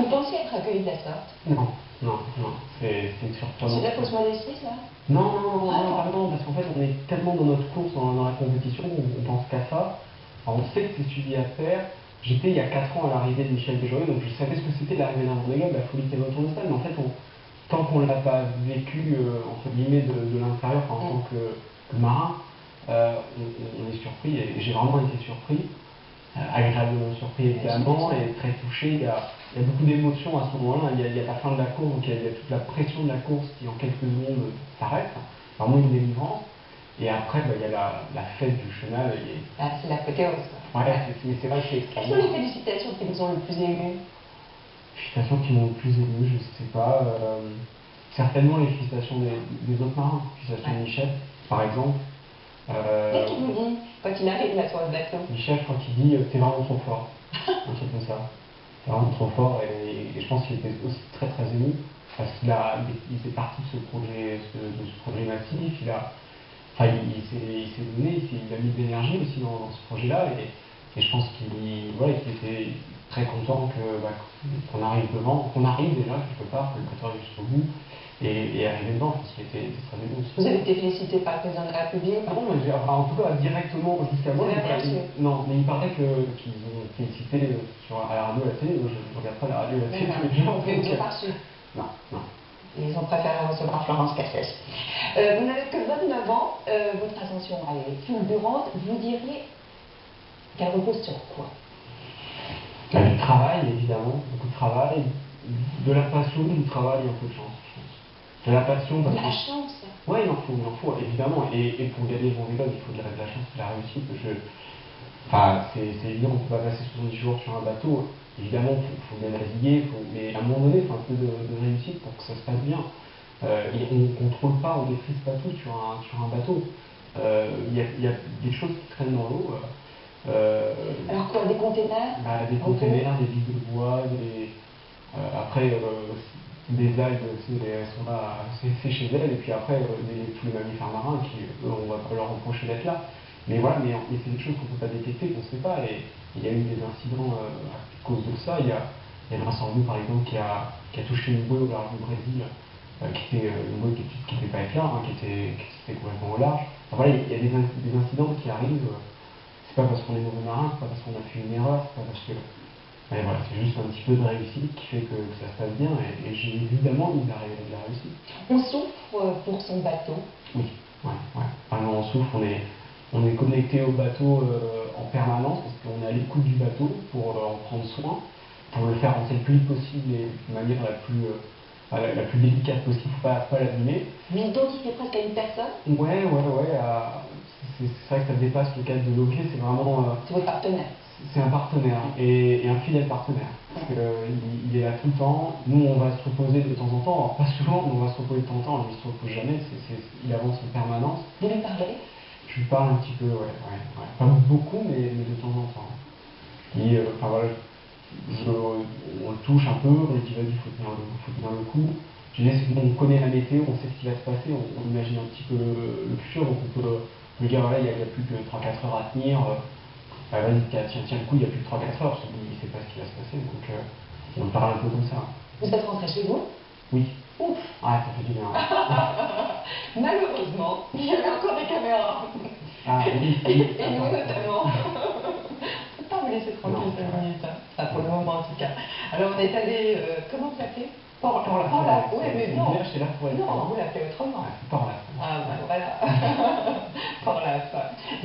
Vous pensiez être accueilli de la sorte? Non, non, non, c'est surprenant. C'est de la fausse modestie, ça? Non, non, non, non, vraiment, parce qu'en fait, on est tellement dans notre course, dans la compétition, on pense qu'à ça. Alors, on sait que c'est suivi à faire. J'étais il y a 4 ans à l'arrivée de Michel Desjoyaux, donc je savais ce que c'était l'arrivée d'un Vendée Globe, la folie qui avait autour de ça, mais en fait, tant qu'on ne l'a pas vécu, entre guillemets, de l'intérieur, en tant que marin, on est surpris, et j'ai vraiment été surpris, agréablement surpris évidemment, et très touché. Il y a beaucoup d'émotions à ce moment-là. Il y a la fin de la course, donc il y a toute la pression de la course qui en quelques secondes s'arrête, vraiment une délivrance. Et après, il y a la fête du chenal. C'est l'apothéose. Ouais, c'est vrai que c'est extraordinaire. Quelles sont les félicitations qui vous ont le plus ému? Félicitations qui m'ont le plus ému, je ne sais pas. Certainement les félicitations des autres marins. Félicitations de Michel, par exemple. Qu'est-ce qu'il vous dit quand il arrive là sur le bateau? Michel, je crois qu'il dit t'es vraiment trop fort. Un truc comme ça. T'es vraiment trop fort, et je pense qu'il était aussi très très ému parce qu'il fait partie de ce projet massif. Il s'est donné, il a mis de l'énergie aussi dans ce projet-là, et je pense qu'il était très content qu'on arrive devant, qu'on arrive déjà quelque part, que le bateau arrive jusqu'au bout, et arriver devant, je pense qu'il était très ému aussi. Vous avez été félicité par le président de la République? Ah bon, en tout cas directement jusqu'à moi. Non, mais il paraît qu'ils ont félicité à la radio et à la télé. Je ne regarde pas la radio et la télé tous les jours. Vous n'avez pas reçu? Non, non. Ils ont préféré recevoir Florence Cassès. Vous n'avez que 29 ans, votre ascension est fulgurante. Vous diriez qu'elle repose sur quoi? Du travail, évidemment, beaucoup de travail, de la passion, du travail et un peu de chance, je pense. De la passion. De la chance? Oui, il en faut, évidemment. Et pour gagner le Vendée Globe, il faut de la chance et de la réussite. C'est évident, on ne peut pas passer 70 jours sur un bateau. Évidemment, il faut bien naviguer, mais à un moment donné, il faut un peu de réussite pour que ça se passe bien. Et on ne contrôle pas, on ne maîtrise pas tout sur un bateau. Il y a des choses qui traînent dans l'eau. Alors quoi, des containers? Des containers, des billes de bois, après des algues, elles sont là, c'est chez elles, et puis après tous les mammifères marins qui, on va pas leur reprocher d'être là. Mais voilà, mais c'est des choses qu'on ne peut pas détecter, qu'on ne sait pas, et il y a eu des incidents à cause de ça. Il y a un incendie par exemple qui a touché une bouée au large du Brésil, qui était une bouée qui n'était pas éclair, qui était complètement au large. Enfin, voilà, il y a des incidents qui arrivent. C'est pas parce qu'on est mauvais marin, c'est pas parce qu'on a fait une erreur, c'est pas parce que. Mais voilà, c'est juste un petit peu de réussite qui fait que ça se passe bien, et j'ai évidemment eu de la réussite. On souffre pour son bateau? Oui, ouais. Vraiment, on souffre, on est connecté au bateau en permanence, parce qu'on est à l'écoute du bateau pour en prendre soin, pour le faire rentrer le plus vite possible et de manière la plus délicate possible, pas l'abîmer. Vous l'identifiez presque à une personne? Ouais. C'est vrai que ça dépasse le cadre de l'objet, c'est vraiment. C'est votre partenaire? C'est un partenaire, et un fidèle partenaire. Parce qu'il est là tout le temps. Nous, on va se reposer de temps en temps, alors pas souvent, mais on va se reposer de temps en temps. Lui, il se repose jamais, il avance en permanence. Vous lui parlez? Je lui parle un petit peu, ouais. Pas beaucoup, mais de temps en temps. Et voilà, on le touche un peu, on lui dit vas-y, faut tenir le coup. Je dis, on connaît la météo, on sait ce qui va se passer, on imagine un petit peu le futur, donc on peut lui dire voilà, il n'y a plus que 3-4 heures à tenir. Vas-y, tiens le coup, il n'y a plus que 3-4 heures, parce qu'il ne sait pas ce qui va se passer, donc on parle un peu comme ça. Vous êtes rentré chez vous? Oui. Ouf. Ah, ça fait du bien. Malheureusement, il y avait encore des caméras. Ah oui. Et nous notamment. Je ne peux pas vous laisser tranquille 5 minutes, enfin, pour le moment en tout cas. Alors on est allé, comment vous l'appelez? Port-la. Oui, mais non. Non, vous l'appelez autrement. Port-la. Ah ben voilà. Port-la.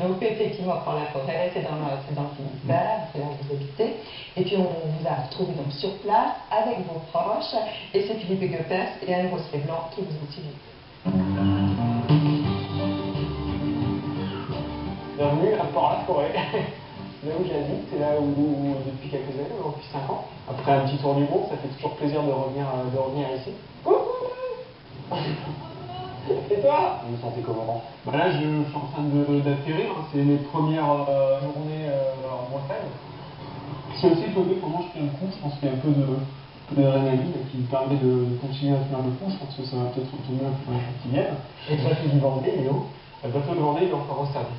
Donc effectivement, Port-la-Forêt, c'est dans le Finistère, c'est là où vous habitez. Et puis on vous a retrouvé donc sur place avec vos proches. Et c'est Philippe Goeppers et Anne Rossier-Blanc qui vous ont suivi. Bienvenue à Port-la-Forêt. C'est là où j'habite, c'est là où depuis quelques années, depuis 5 ans. Après un petit tour du monde, ça fait toujours plaisir de revenir ici. Et toi? Vous vous sentez comment? Là, je suis en train d'atterrir, c'est mes premières journées en Bretagne. C'est aussi étonné comment je fais un coup, je pense qu'il y a un peu d'adrénaline qui me permet de continuer à faire le coup, je pense que ça va peut-être retourner un peu dans les jours qui viennent. Et le bateau du Vendée, il est où? Le bateau de Vendée, il est encore au stade.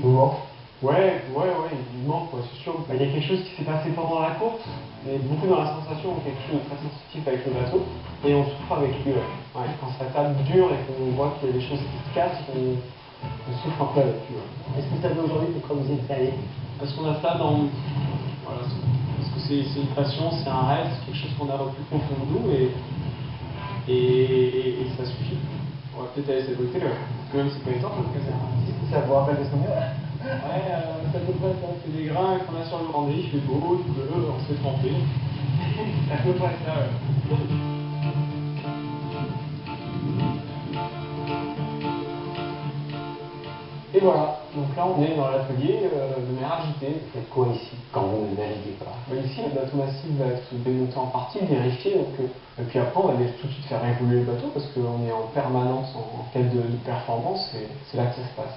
Où? Il manque, quoi, c'est sûr. Bah, il y a quelque chose qui s'est passé pendant la course, et beaucoup dans la sensation, quelque chose de très sensitif avec le bateau, et on souffre avec lui. Ouais, quand ça tape dur et qu'on voit qu'il y a des choses qui se cassent, on souffre un peu avec lui. Est-ce que vous savez aujourd'hui pourquoi vous êtes allé? Parce qu'on a ça dans. Voilà, parce que c'est une passion, c'est un rêve, c'est quelque chose qu'on a au plus profond de nous, et ça suffit. On va peut-être aller s'abriter, parce que même c'est pas étonnant, en tout cas, Ça vous rappelle des souvenirs? Ouais, c'est à peu près ça. C'est des grains qu'on a sur le Vendée, il fait beau, il pleut, on se fait tremper. C'est à peu près ça, ouais. Et voilà, donc là on est dans l'atelier de mer agitée. Vous faites quoi ici quand vous ne naviguez pas? Ici, le bateau massif va être démonté en partie, vérifié, et puis après on va tout de suite faire évoluer le bateau parce qu'on est en permanence en quête de performance, et c'est là que ça se passe.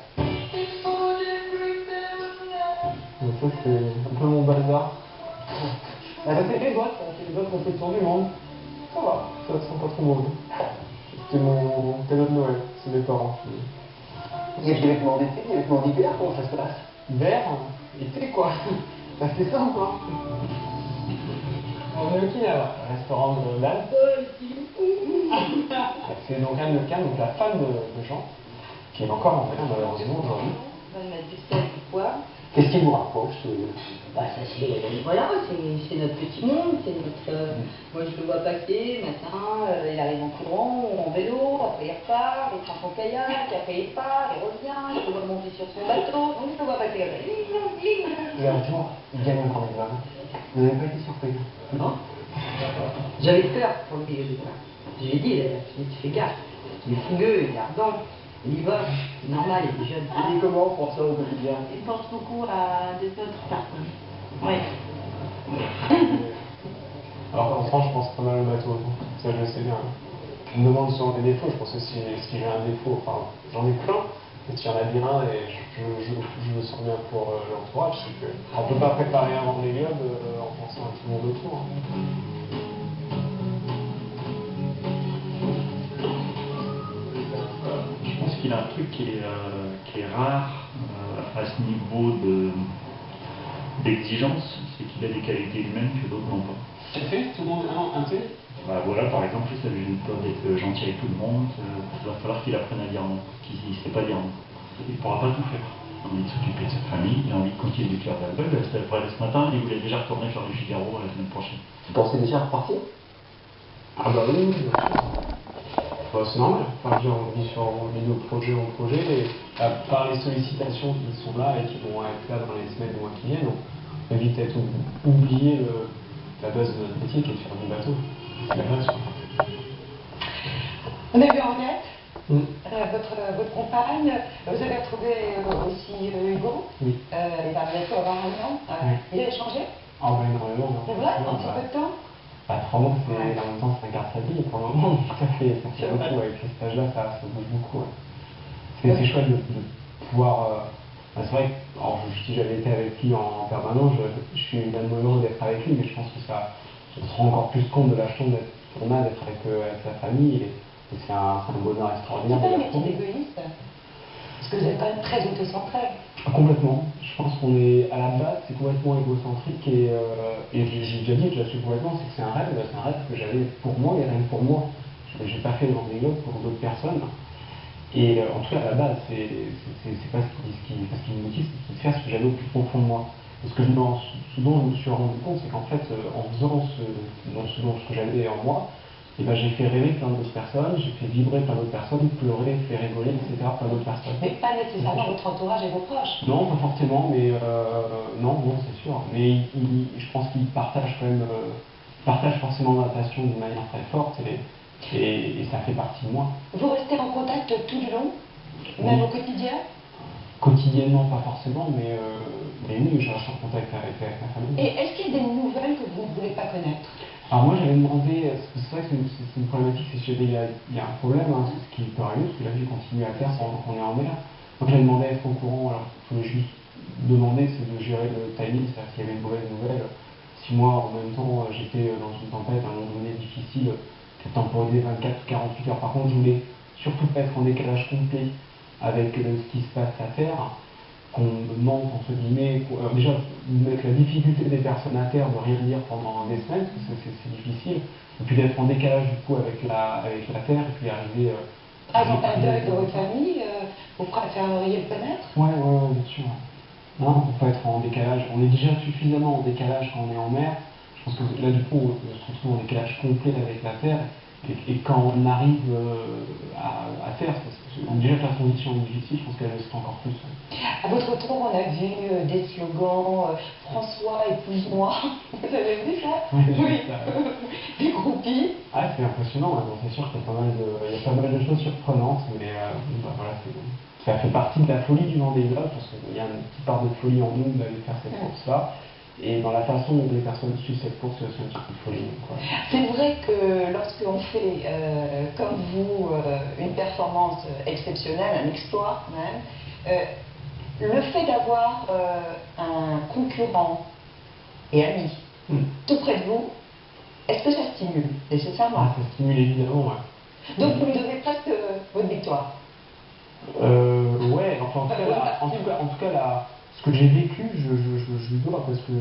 Donc ça c'est un peu mon bazar. Ça fait les boîtes, on fait le tour du monde. Ça va, ça sent pas trop mauvais. C'était mon cadeau de Noël, c'est mes parents. Il y a des vêtements d'été, des vêtements d'hiver, comment ça se passe? Hiver, été quoi. Ça c'est simple, hein. On est au Okinawa, restaurant de l'alcool. C'est donc Anne Lecan, donc la femme de Jean, qui est encore en vie malheureusement aujourd'hui. On va mettre du sel, du poivre. Qu'est-ce qui vous rapproche? Bah, ça voilà, c'est notre petit monde, c'est notre. Moi je le vois passer, matin, il arrive en courant, ou en vélo, après il repart, il prend son kayak, après il part, il revient, je le vois monter sur son bateau, donc je le vois passer comme ça. Et un jour, il gagne encore des hommes. Vous n'avez pas été surpris? Non. J'avais peur pour lui au départ. Je lui ai dit, tu fais gaffe, il est fougueux, il est ardent. Il y va, c'est normal, il est jeune. Il est comment pour ça au quotidien? Il pense beaucoup à des autres personnes. Oui. Alors en France, je pense pas mal au bateau, ça je le sais bien. On me demande souvent des défauts, je pense aussi si j'ai un défaut, enfin j'en ai plein, mais s'il y en a bien un, et je me sens bien pour l'entourage, c'est qu'on ne peut pas préparer un Vendée Globe en pensant à tout le monde autour. Je pense qu'il a un truc qui est rare à ce niveau d'exigence, c'est qu'il a des qualités humaines que d'autres n'ont pas. Tu fais tout le monde un thé? Bah voilà, par exemple, ça lui gêne pas d'être gentil avec tout le monde, il va falloir qu'il apprenne à dire non, qu'il ne sait pas dire non. Il ne pourra pas tout faire. Il a envie de s'occuper de sa famille, il a envie de continuer du cœur d'alcool. Ce matin, il voulait déjà retourner faire du Figaro la semaine prochaine. Vous pensez déjà repartir? Ah bah oui, c'est normal. Enfin, on vit de projet en projet, et par les sollicitations qui sont là et qui vont être là dans les semaines et mois qui viennent, on évite peut-être oublier la base de notre métier qui est de faire du bateau. C'est la base. On a vu Henriette, votre compagne. Vous avez retrouvé aussi Hugo. Oui. Il va bientôt avoir un an. Oui. Il a changé? Ah bah énormément. C'est vrai, en si peu de temps? 3 mois, c'est en même temps, ça garde sa vie pour le moment. Ça fait beaucoup, avec ce stage-là, ça bouge beaucoup. Ouais. C'est chouette de pouvoir. C'est vrai que si j'avais été avec lui en permanence, je suis également heureux d'être avec lui, mais je pense que ça on se rend encore plus compte de la chance qu'on a d'être avec sa famille, et c'est un bonheur extraordinaire. C'est pas un métier d'égoïste, parce que vous êtes quand même très autocentré. Complètement. Je pense qu'on est à la base, c'est complètement égocentrique, et j'ai déjà dit, je l'assume complètement, c'est que c'est un rêve que j'avais pour moi et rien que pour moi. J'ai pas fait le Vendée Globe pour d'autres personnes. Et en tout cas, à la base, c'est pas ce qui me motive, c'est de faire ce que j'avais au plus profond de moi. Et ce dont je me suis rendu compte, c'est qu'en fait, en faisant ce que j'avais en moi, et ben, j'ai fait rêver plein d'autres personnes, j'ai fait vibrer plein d'autres personnes, pleurer, faire rigoler, etc. plein d'autres personnes. Mais pas nécessairement votre entourage et vos proches. Non, pas forcément, mais non, c'est sûr. Mais je pense qu'ils partagent quand même, partagent forcément ma passion d'une manière très forte, et ça fait partie de moi. Vous restez en contact tout du long, même Oui. au quotidien? Quotidiennement, pas forcément, mais oui, je reste en contact avec ma famille. Et est-ce qu'il y a des nouvelles que vous ne voulez pas connaître? Alors moi, j'avais demandé, c'est vrai que c'est une problématique, c'est qu'il y a un problème, hein, c'est ce qui peut arriver, parce que la vie continue à terre pendant qu'on est en mer. Donc j'avais demandé à être au courant, alors il fallait juste demander, c'est de gérer le timing, c'est-à-dire qu'il y avait une mauvaise nouvelle. Si moi, en même temps, j'étais dans une tempête, à un moment donné difficile, peut-être temporiser 24 ou 48 heures. Par contre, je voulais surtout pas être en décalage complet avec ce qui se passe à terre. qu'on me manque, entre guillemets, déjà, avec la difficulté des personnes à terre de rien dire pendant des semaines, parce que c'est difficile, et puis d'être en décalage du coup avec la terre, et puis arriver... Par exemple, un deuil de votre famille, vous préféreriez le connaître? Ouais, bien sûr. Non, on peut pas être en décalage. On est déjà suffisamment en décalage quand on est en mer. Je pense que là, du coup, on se retrouve en décalage complet avec la Terre. Et quand on arrive à terre, déjà que la transition est difficile, je pense qu'elle le sera encore plus. À votre retour, on a vu des slogans François épouse-moi. Vous avez vu ça? Oui. Des groupies. Ah, c'est impressionnant. Hein. Bon, c'est sûr qu'il y a pas mal de choses surprenantes, mais voilà, ça fait partie de la folie du Vendée Globe, parce qu'il y a une petite part de folie en nous d'aller faire cette course-là. Et dans la façon dont les personnes suivent cette course, c'est aussi un petit peu de folie. C'est vrai que lorsqu'on fait, comme vous, une performance exceptionnelle, un exploit même, le fait d'avoir un concurrent et ami tout près de vous, est-ce que ça stimule nécessairement? Ah, ça stimule évidemment, ouais. Donc vous me devez presque votre victoire. Ouais, enfin en tout cas ce que j'ai vécu, je dois, parce que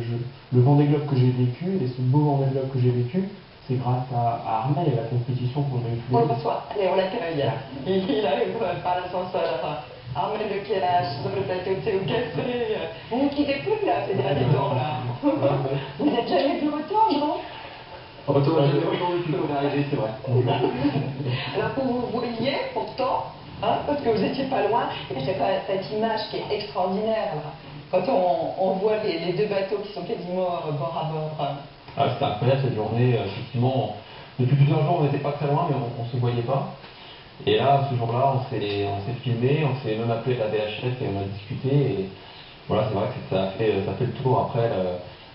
le Vendée Globe que j'ai vécu, et ce beau Vendée Globe que j'ai vécu, c'est grâce à Armel et à la compétition qu'on a eu tous les On deux. le reçoit, allez, on l'accueille. Il arrive par l'ascenseur. Armel de Kelash, sur le plateau de Théo Cassé. Vous ne quittez plus là, ces derniers temps là. Vous n'êtes jamais de retour, non? Retour depuis qu'on est arrivé, c'est vrai. Alors que vous voyez pourtant, hein, parce que vous n'étiez pas loin, et c'est pas cette image qui est extraordinaire là. Quand on voit les deux bateaux qui sont quasiment bord à bord. Ah, c'était incroyable cette journée, effectivement. Depuis plusieurs jours, on n'était pas très loin, mais on ne se voyait pas. Et là, ce jour-là, on s'est filmé, on s'est même appelé à la VHF et on a discuté. Et voilà, c'est vrai que ça fait le tour après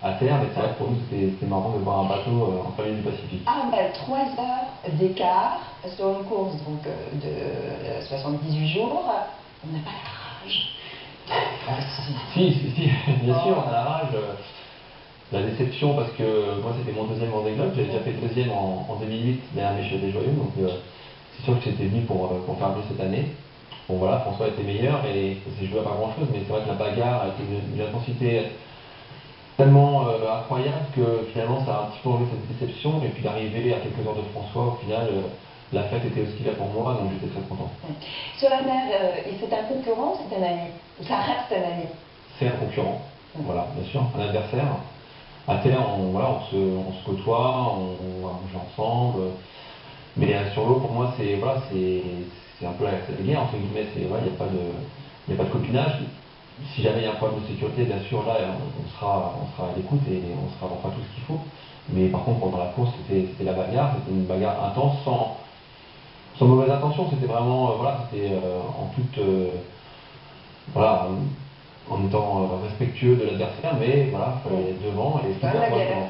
à terre, mais c'est vrai que pour nous, c'était marrant de voir un bateau en plein milieu du Pacifique. Ah, ben 3 heures d'écart sur une course donc, de 78 jours, on n'a pas la rage. Si, bien sûr, on a la rage. La déception, parce que moi, c'était mon deuxième Vendée Globe, j'avais déjà fait le deuxième en 2008, derrière Michel Desjoyeux, donc c'est sûr que j'étais venu pour faire mieux cette année. Bon voilà, François était meilleur et ça s'est joué à pas grand chose, mais c'est vrai que la bagarre a été d'une intensité tellement incroyable que finalement ça a un petit peu enlevé cette déception, et puis d'arriver à quelques heures de François, au final, la fête était aussi là pour moi, donc j'étais très content. Sur la mer, c'est un concurrent, c'est un ami? Ça reste un ami? C'est un concurrent, voilà, bien sûr, un adversaire. À terre, on se côtoie, on va manger ensemble. Mais sur l'eau, pour moi, c'est un peu la guerre, entre guillemets. Il n'y a pas de copinage. Si jamais il y a un problème de sécurité, bien sûr, là, on sera à l'écoute et on fera tout ce qu'il faut. Mais par contre, pendant la course, c'était la bagarre. C'était une bagarre intense, sans mauvaise intention. C'était vraiment, c'était en toute... en étant respectueux de l'adversaire, mais voilà, il fallait être devant et C'est pas la guerre,